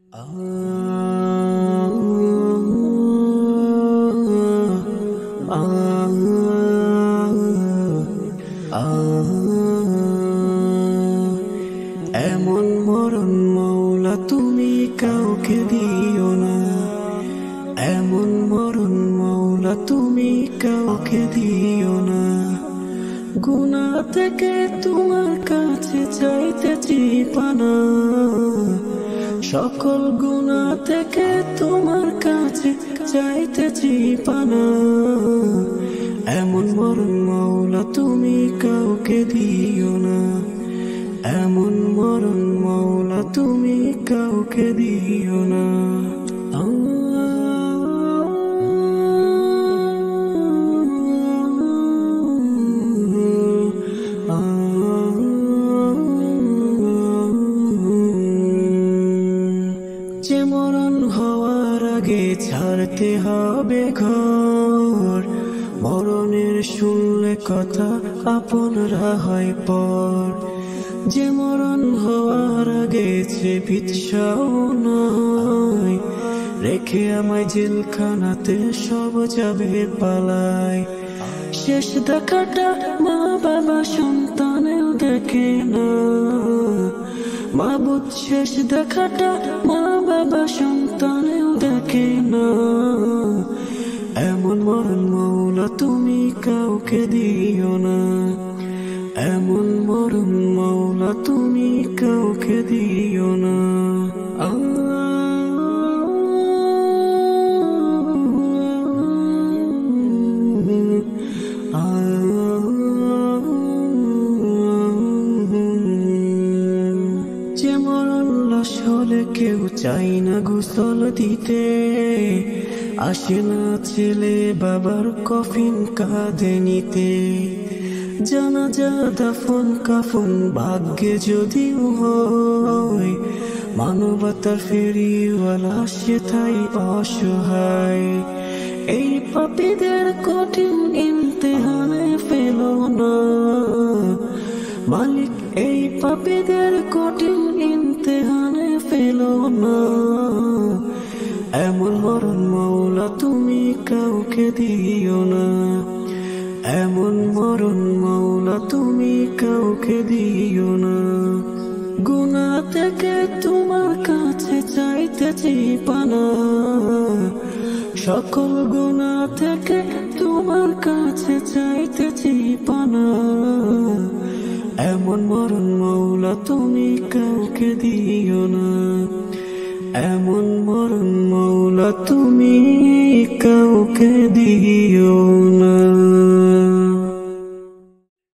এমন মরণ মৌলা তুমি কাউকে দিও না, এমন মরণ মৌলা তুমি কাউকে দিও না। গুনাহ থেকে তোমার কাছে চাইতেছি পানা, সকল গুনাহ থেকে তোমার কাছে চাইতেছি পানা। এমন মরণ মৌলা তুমি কাউকে দিও না, এমন মরণ মৌলা তুমি কাউকে দিও না। যে মরণ হওয়ার আগে ছাড়তে হবে ঘর, মরণের শুনলে কথা আপনরা হয় পর। যে মরণ হওয়ার আগে সে বিৎসাও নয়, রেখে আমায় জেলখানাতে সব যাবে পালায়। শেষ দেখাটা মা বাবা সন্তানেও দেখে না, মাবুদ শেষ দেখাটা মা বাবা সন্তানেও দেখে না। এমন মরণ মৌলা তুমি কাউকে দিও না, এমন মরণ মৌলা তুমি কাউকে দিও না। যে মরণ লাশ হলে কেউ চাই না গোসল দিতে, আসে না ছেলে বাবার কফিন কাঁধে নিতে। জানাজা দাফন কাফন ভাগ্যে যদিও হয়, মানবতার ফেরিওয়ালা সেটাই অসহায়। এই পাপীদের কঠিন ইমতিহানে ফেলো না মালিক, এই পাপীদের কঠিন ইমতিহানে ফেলো না। এমন মরণ মৌলা তুমি কাউকে দিও না, এমন মরণ মৌলা তুমি কাউকে দিও না। গুনাহ থেকে তোমার কাছে চাইতেছি পানা, সকল গুনাহ থেকে তোমার কাছে চাইতেছি পানা। এমন মরণ মৌলা তুমি কাউকে দিও না, এমন মরণ মৌলা তুমি কাউকে দিও না।